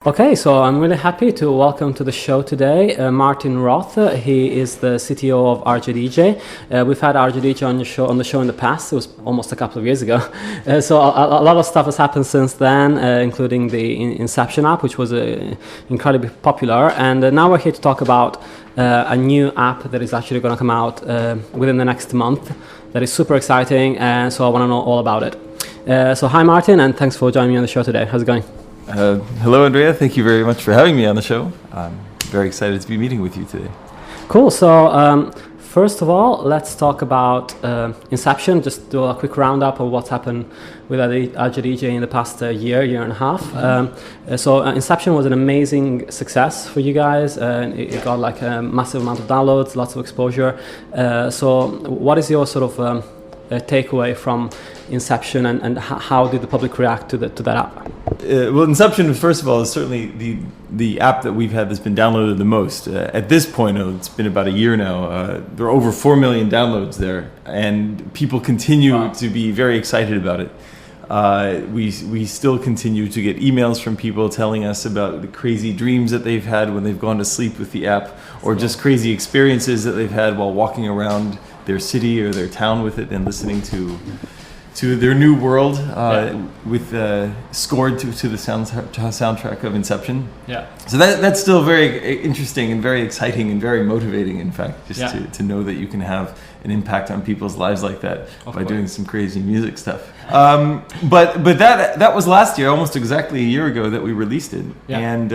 Okay, so I'm really happy to welcome to the show today Martin Roth. He is the CTO of Rjdj. We've had Rjdj on the show in the past. It was almost a couple of years ago. So a lot of stuff has happened since then, including the Inception app, which was incredibly popular. And now we're here to talk about a new app that is actually going to come out within the next month. That is super exciting, and so I want to know all about it. So hi, Martin, and thanks for joining me on the show today. How's it going? Hello, Andrea. Thank you very much for having me on the show. I'm very excited to be meeting with you today. Cool. So first of all, let's talk about Inception. Just do a quick roundup of what's happened with Rjdj in the past year and a half. So Inception was an amazing success for you guys. It got like a massive amount of downloads, lots of exposure. So what is your sort of takeaway from Inception, and how did the public react to that app? Well, Inception, first of all, is certainly the app that we've had that's been downloaded the most. At this point, it's been about a year now. There are over 4 million downloads there, and people continue to be very excited about it. We still continue to get emails from people telling us about the crazy dreams that they've had when they've gone to sleep with the app, or just crazy experiences that they've had while walking around their city or their town with it and listening to their new world with scored to the soundtrack of Inception. Yeah. So that's still very interesting and very exciting and very motivating, in fact, just to know that you can have an impact on people's lives like that by doing some crazy music stuff. But that was last year, almost exactly a year ago that we released it. Yeah. And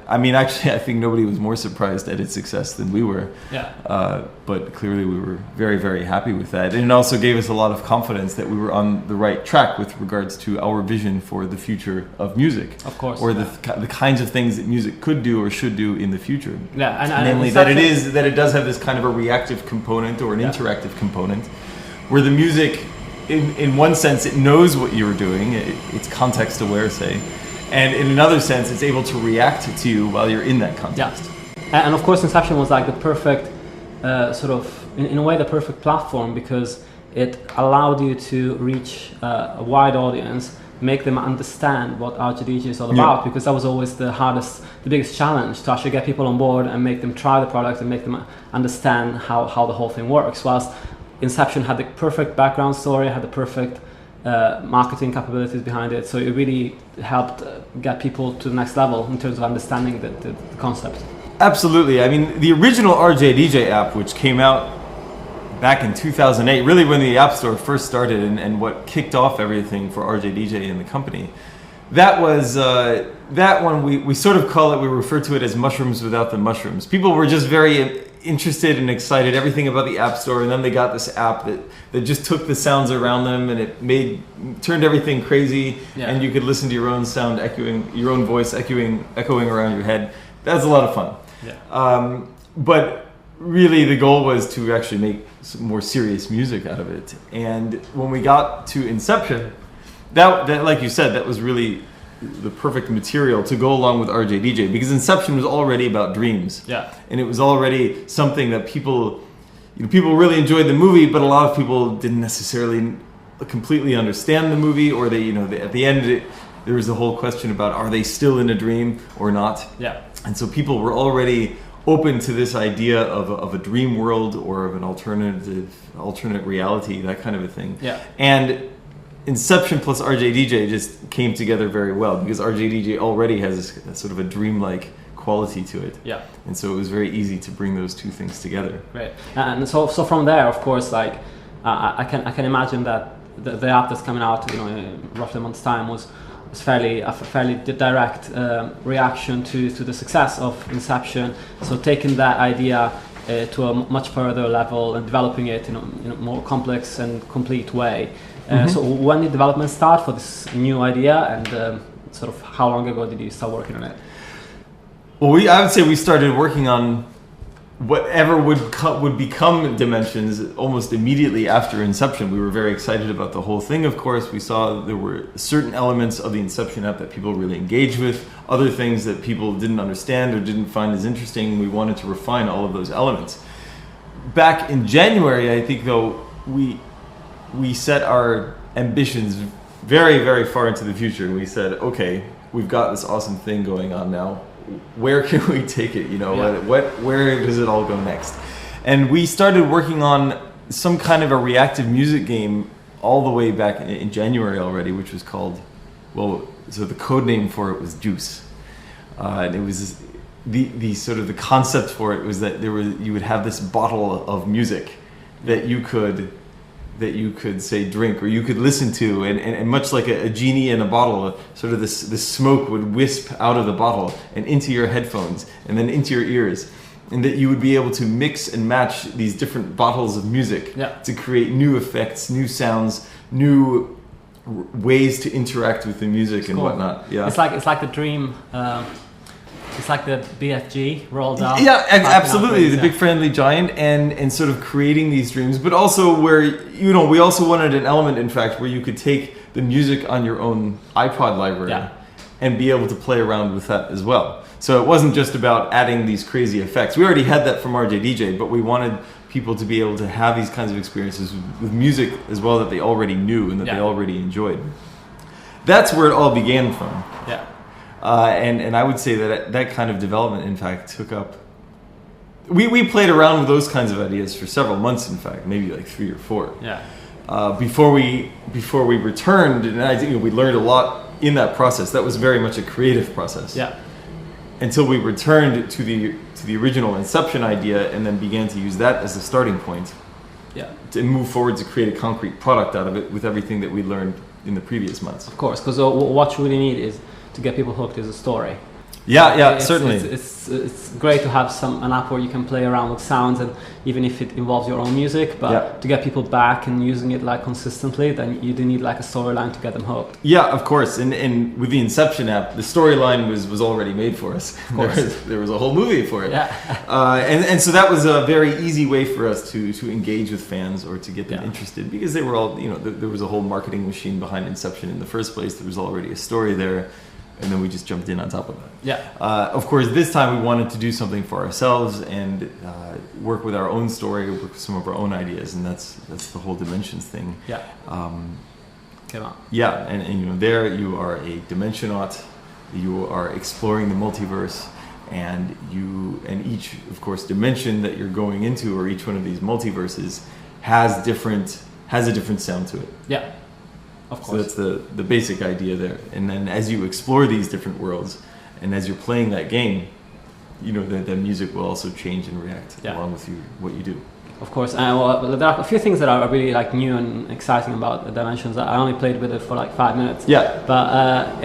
I mean, actually, I think nobody was more surprised at its success than we were. Yeah. But clearly we were very, very happy with that. And it also gave us a lot of confidence that we were on the right track with regards to our vision for the future of music. Of course. Or the kinds of things that music could do or should do in the future. Yeah. And namely that it does have this kind of a reactive component or an interactive component where the music, in one sense, it knows what you're doing. It's context aware, say. And in another sense, it's able to react to you while you're in that context. Yeah. And of course, Inception was like the perfect sort of, in a way, the perfect platform, because it allowed you to reach a wide audience, make them understand what Rjdj is all about, because that was always the biggest challenge, to actually get people on board and make them try the product and make them understand how the whole thing works. Whilst Inception had the perfect background story, had the perfect marketing capabilities behind it, so it really helped get people to the next level in terms of understanding the concept. Absolutely. I mean, the original Rjdj app, which came out back in 2008, really when the App Store first started and what kicked off everything for Rjdj in the company, that was that one we sort of call it, we refer to it as mushrooms without the mushrooms. People were just very interested and excited, everything about the App Store, and then they got this app that just took the sounds around them and it turned everything crazy, and you could listen to your own sound echoing, your own voice echoing around your head. That's a lot of fun. Yeah. But really the goal was to actually make some more serious music out of it. And when we got to Inception, that like you said, that was really the perfect material to go along with Rjdj, because Inception was already about dreams. Yeah. And it was already something that people really enjoyed the movie, but a lot of people didn't necessarily completely understand the movie, or at the end there was a whole question about, are they still in a dream or not? Yeah. And so people were already open to this idea of a dream world or of an alternate reality, that kind of a thing. Yeah. And Inception plus Rjdj just came together very well, because Rjdj already has a sort of a dreamlike quality to it. Yeah. And so it was very easy to bring those two things together. Right. And so from there, of course, like I can imagine that the app that's coming out, in roughly a month's time was a fairly direct reaction to the success of Inception. So taking that idea to a much further level and developing it in a more complex and complete way. So when did development start for this new idea, and sort of how long ago did you start working on it? Well, I would say we started working on whatever would become Dimensions almost immediately after Inception. We were very excited about the whole thing, of course. We saw there were certain elements of the Inception app that people really engaged with, other things that people didn't understand or didn't find as interesting. We wanted to refine all of those elements. Back in January, I think, though, we set our ambitions very, very far into the future. We said, okay, we've got this awesome thing going on now. Where can we take it? You know, where does it all go next? And we started working on some kind of a reactive music game all the way back in January already, which was called, so the code name for it was Juice. And it was the sort of the concept for it was that you would have this bottle of music that you could say drink, or you could listen to, and much like a genie in a bottle, sort of this smoke would wisp out of the bottle and into your headphones and then into your ears, and that you would be able to mix and match these different bottles of music to create new effects, new sounds, new ways to interact with the music and whatnot. Yeah, it's like the dream. It's like the BFG rolled out. Yeah, absolutely. The big friendly giant, and sort of creating these dreams, but also where, you know, we also wanted an element, in fact, where you could take the music on your own iPod library and be able to play around with that as well. So it wasn't just about adding these crazy effects. We already had that from Rjdj, but we wanted people to be able to have these kinds of experiences with music as well that they already knew and that they already enjoyed. That's where it all began from. Yeah. And I would say that kind of development, in fact, took up... We played around with those kinds of ideas for several months, in fact, maybe like 3 or 4. Yeah. Before we returned, and I think we learned a lot in that process. That was very much a creative process. Yeah. Until we returned to the original Inception idea, and then began to use that as a starting point. Yeah. To move forward to create a concrete product out of it with everything that we learned in the previous months. Of course, because what you really need is to get people hooked is a story. Certainly. It's great to have an app where you can play around with sounds, and even if it involves your own music, but to get people back and using it like consistently, then you do need like a storyline to get them hooked. Yeah, of course. And with the Inception app, the storyline was already made for us. Of course. There was a whole movie for it. Yeah. And so that was a very easy way for us to engage with fans or to get them interested, because they were all, you know, there was a whole marketing machine behind Inception in the first place. There was already a story there. And then we just jumped in on top of that. Yeah. Of course, this time we wanted to do something for ourselves and work with our own story, work with some of our own ideas, and that's the whole dimensions thing. Yeah. Come on. Yeah, and you know, there you are a dimensionaut. You are exploring the multiverse, and each, of course, dimension that you're going into, or each one of these multiverses, has a different sound to it. Yeah. Of course. So that's the basic idea there. And then as you explore these different worlds, and as you're playing that game, you know, the music will also change and react along with what you do. Of course. There are a few things that are really like new and exciting about the Dimensions. I only played with it for like 5 minutes. Yeah. But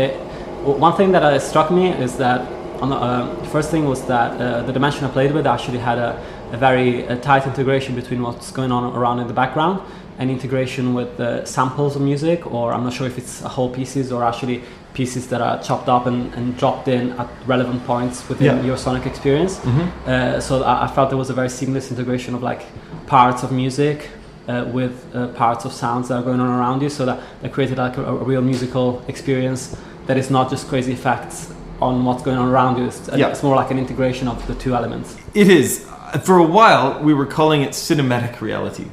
one thing that struck me is that the first thing was that the Dimension I played with actually had a very tight integration between what's going on around in the background and integration with samples of music, or I'm not sure if it's whole pieces or actually pieces that are chopped up and dropped in at relevant points within your sonic experience. Mm-hmm. So I felt there was a very seamless integration of like parts of music with parts of sounds that are going on around you, so that created like a real musical experience that is not just crazy effects on what's going on around you. It's more like an integration of the two elements. It is. For a while, we were calling it cinematic reality,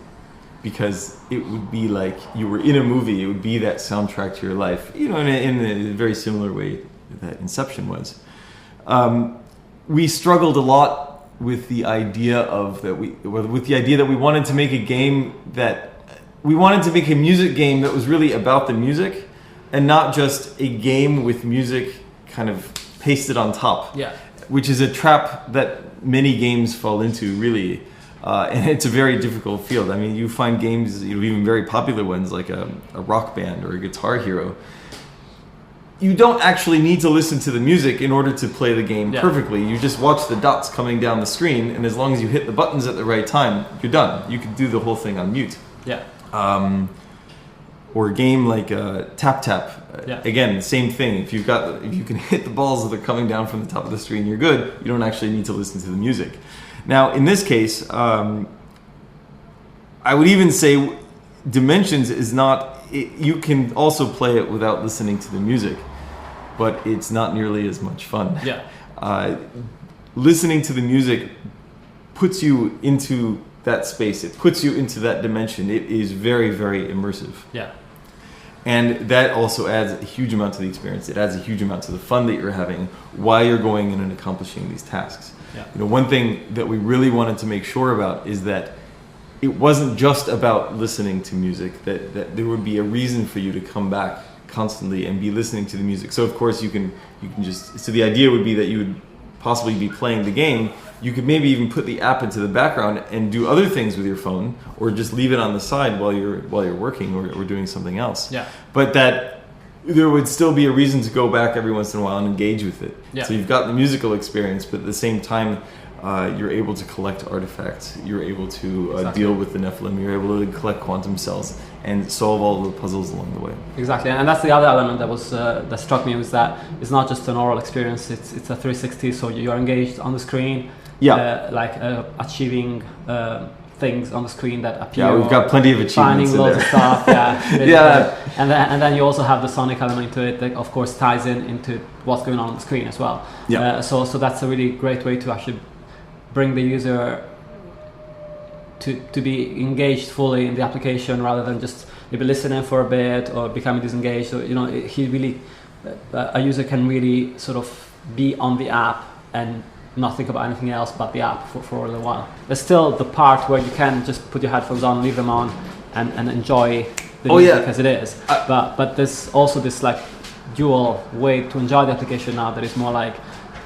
because it would be like you were in a movie. It would be that soundtrack to your life, you know, in a very similar way that Inception was. We struggled a lot with the idea that we wanted to make a game we wanted to make a music game that was really about the music, and not just a game with music kind of pasted on top. Yeah. Which is a trap that many games fall into, really. And it's a very difficult field. I mean, you find games, you know, even very popular ones like a Rock Band or a Guitar Hero. You don't actually need to listen to the music in order to play the game perfectly. You just watch the dots coming down the screen, and as long as you hit the buttons at the right time, you're done. You can do the whole thing on mute. Yeah. Or a game like Tap Tap. Again, same thing. If you can hit the balls that are coming down from the top of the screen, you're good. You don't actually need to listen to the music. Now, in this case, I would even say Dimensions is not... you can also play it without listening to the music, but it's not nearly as much fun. Yeah. Listening to the music puts you into that space. It puts you into that dimension. It is very, very immersive. Yeah. And that also adds a huge amount to the experience. It adds a huge amount to the fun that you're having while you're going in and accomplishing these tasks. Yeah. One thing that we really wanted to make sure about is that it wasn't just about listening to music, that there would be a reason for you to come back constantly and be listening to the music. So of course you can just, so the idea would be that you would possibly be playing the game. You could maybe even put the app into the background and do other things with your phone, or just leave it on the side while you're working or doing something else. Yeah. But that there would still be a reason to go back every once in a while and engage with it. Yeah. So you've got the musical experience, but at the same time, you're able to collect artifacts. You're able to deal with the Nephilim. You're able to collect quantum cells and solve all the puzzles along the way. Exactly, and that's the other element that struck me, was that it's not just an oral experience. It's a 360. So you're engaged on the screen. Yeah. Achieving things on the screen that appear. Yeah, we've got plenty of achievements. Finding loads of stuff. Yeah. Yeah. And then you also have the sonic element to it that, of course, ties into what's going on the screen as well. Yeah. So that's a really great way to actually bring the user to be engaged fully in the application, rather than just maybe listening for a bit or becoming disengaged. So a user can really sort of be on the app and not think about anything else but the app for a little while. There's still the part where you can just put your headphones on, leave them on, and enjoy the music as it is. But there's also this like dual way to enjoy the application now that is more like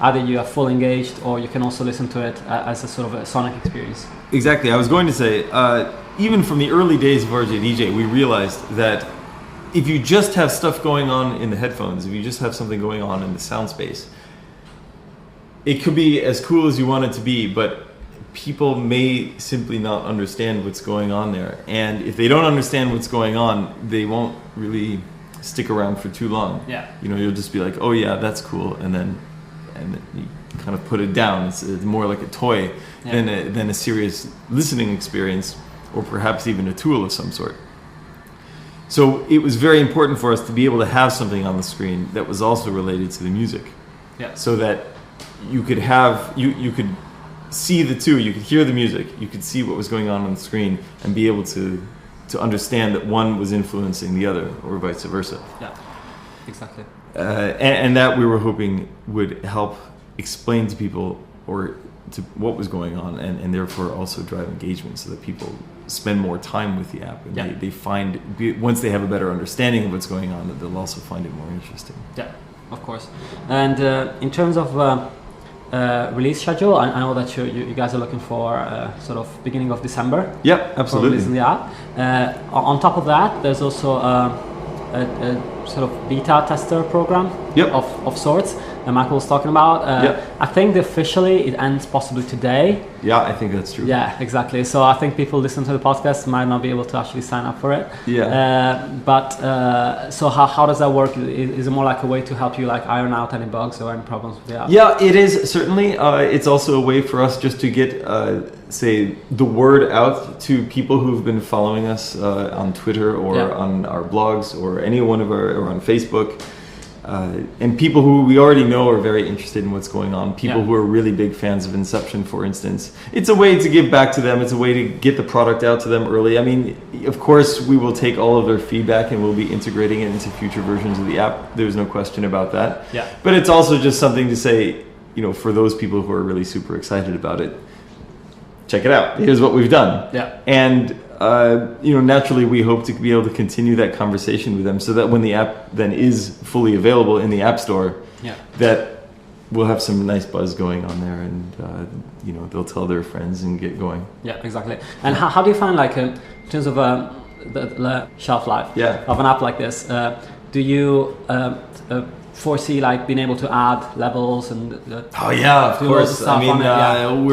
either you are full engaged, or you can also listen to it as a sort of a sonic experience. Exactly. I was going to say, even from the early days of Rjdj, we realized that if you just have stuff going on in the headphones, if you just have something going on in the sound space, it could be as cool as you want it to be, but people may simply not understand what's going on there. And if they don't understand what's going on, they won't really stick around for too long. Yeah. You'll just be like, oh yeah, that's cool, and then you kind of put it down. It's more like a toy than a serious listening experience, or perhaps even a tool of some sort. So it was very important for us to be able to have something on the screen that was also related to the music. Yeah. So that you could have you could see the two, you could hear the music, you could see what was going on the screen, and be able to understand that one was influencing the other, or vice versa. Yeah, exactly. And that we were hoping would help explain to people or to what was going on, and therefore also drive engagement, so that people spend more time with the app, and they find, once they have a better understanding of what's going on, that they'll also find it more interesting. Yeah, of course. And in terms of release schedule, I know that you guys are looking for sort of beginning of December. Yep, absolutely. For releasing the app. On top of that, there's also a sort of beta tester program of sorts that Michael was talking about. I think officially it ends possibly today. Yeah, I think that's true. Yeah, exactly. So I think people listening to the podcast might not be able to actually sign up for it. So how does that work? Is it more like a way to help you like iron out any bugs or any problems with the app? Yeah, it is certainly. It's also a way for us just to get, say, the word out to people who've been following us on Twitter or on our blogs or any one of or on Facebook. And people who we already know are very interested in what's going on. People who are really big fans of Inception, for instance. It's a way to give back to them. It's a way to get the product out to them early. I mean, of course, we will take all of their feedback and we'll be integrating it into future versions of the app. There's no question about that. Yeah. But it's also just something to say, for those people who are really super excited about it, check it out. Here's what we've done. Yeah. And naturally we hope to be able to continue that conversation with them, so that when the app then is fully available in the App Store, that we'll have some nice buzz going on there, and they'll tell their friends and get going. Yeah, exactly. And how do you find, like, in terms of the shelf life of an app like this, do you foresee like being able to add levels and of course. I mean,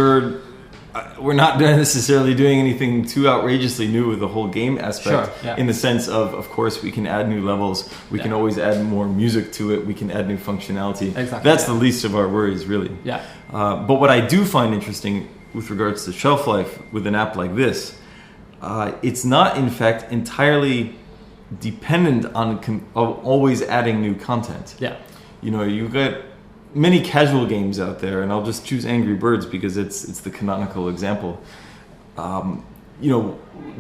we're not necessarily doing anything too outrageously new with the whole game aspect, in the sense of course, we can add new levels. We can always add more music to it. We can add new functionality. Exactly. That's the least of our worries, really. Yeah. But what I do find interesting with regards to shelf life with an app like this, it's not, in fact, entirely dependent on always adding new content. Yeah. You got many casual games out there, and I'll just choose Angry Birds because it's the canonical example. The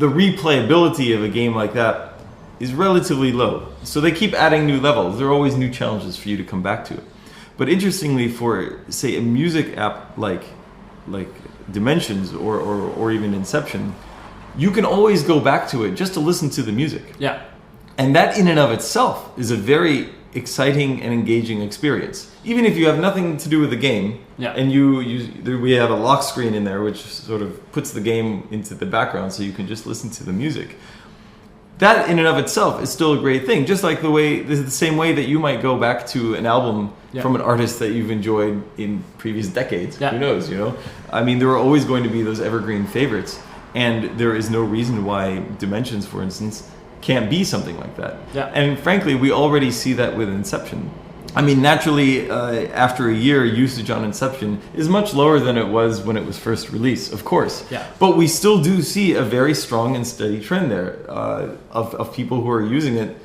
replayability of a game like that is relatively low. So they keep adding new levels. There are always new challenges for you to come back to. But interestingly, for say a music app like Dimensions or even Inception, you can always go back to it just to listen to the music. Yeah. And that in and of itself is a very exciting and engaging experience. Even if you have nothing to do with the game, and we have a lock screen in there which sort of puts the game into the background so you can just listen to the music. That in and of itself is still a great thing. Just like the same way that you might go back to an album from an artist that you've enjoyed in previous decades. Who knows, you know? I mean, there are always going to be those evergreen favorites, and there is no reason why Dimensions, for instance, can't be something like that. And frankly, we already see that with Inception. I mean, naturally, after a year, usage on Inception is much lower than it was when it was first released, of course. But we still do see a very strong and steady trend there of people who are using it,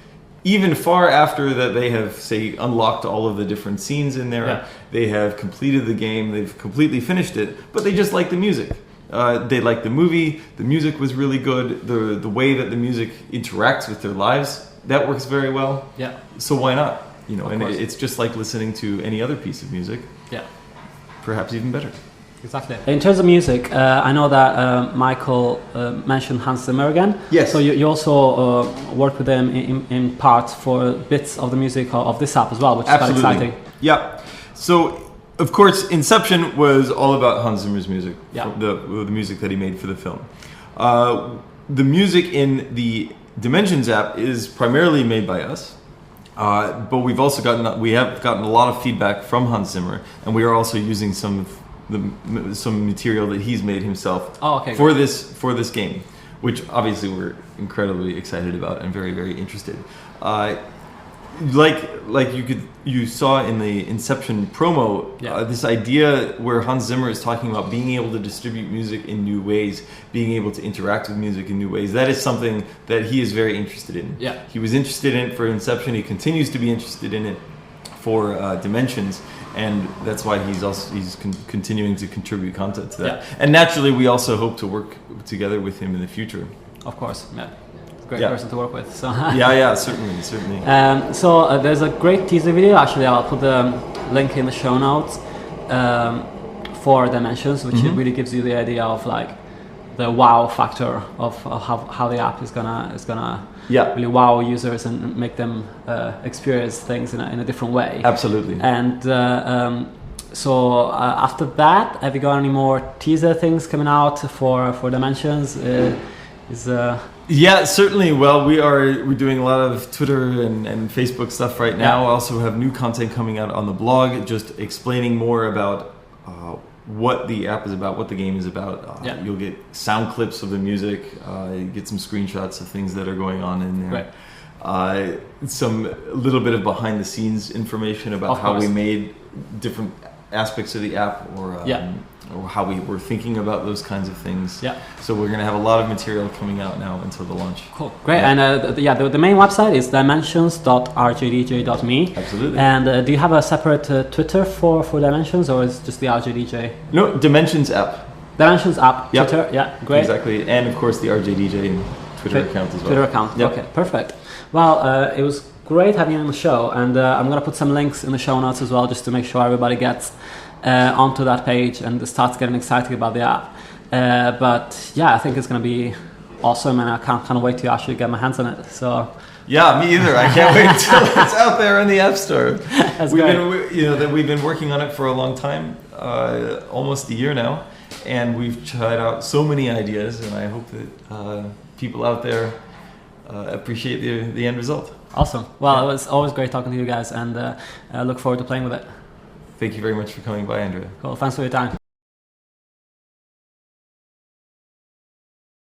even far after that they have, say, unlocked all of the different scenes in there. They have completed the game, they've completely finished it, but they just like the music. They like the movie, the music was really good, the way that the music interacts with their lives, that works very well. So why not? You know, and it's just like listening to any other piece of music. Perhaps even better. Exactly. In terms of music, I know that Michael mentioned Hans Zimmer again. Yes. So you also work with them in parts for bits of the music of this app as well, which is quite exciting. Yeah. So, of course, Inception was all about Hans Zimmer's music. The music that he made for the film. The music in the Dimensions app is primarily made by us. But we have gotten a lot of feedback from Hans Zimmer, and we are also using some material that he's made himself for this game, which obviously we're incredibly excited about and very, very interested. Like you saw in the Inception promo, this idea where Hans Zimmer is talking about being able to distribute music in new ways, being able to interact with music in new ways. That is something that he is very interested in. He was interested in it for Inception. He continues to be interested in it for Dimensions, and that's why he's continuing to contribute content to that. And naturally, we also hope to work together with him in the future. Of course, great person to work with. So certainly. So there's a great teaser video. Actually, I'll put the link in the show notes for Dimensions, which it really gives you the idea of like the wow factor of how the app is gonna really wow users and make them experience things in a different way. Absolutely. And so after that, have you got any more teaser things coming out for Dimensions? Yeah, certainly. Well, we're doing a lot of Twitter and Facebook stuff right now. I also have new content coming out on the blog, just explaining more about what the app is about, what the game is about. You'll get sound clips of the music, get some screenshots of things that are going on in there. Some little bit of behind the scenes information about how we made different aspects of the app, or how we were thinking about those kinds of things. So we're going to have a lot of material coming out now until the launch. Cool, great. And the main website is dimensions.rjdj.me. Absolutely. And do you have a separate Twitter for Dimensions, or is it just the RJDJ? No, Dimensions app. Dimensions app, Twitter, great. Exactly, and of course the RJDJ Twitter account as well. Twitter account, okay, perfect. Well, it was great having you on the show, and I'm going to put some links in the show notes as well, just to make sure everybody gets onto that page and starts getting excited about the app. But I think it's going to be awesome, and I can't wait to actually get my hands on it. So me either. I can't wait till it's out there in the App Store. We've been working on it for a long time, almost a year now, and we've tried out so many ideas, and I hope that people out there appreciate the end result. Awesome. Well, it was always great talking to you guys, and I look forward to playing with it. Thank you very much for coming by, Andrea. Cool. Thanks for your time.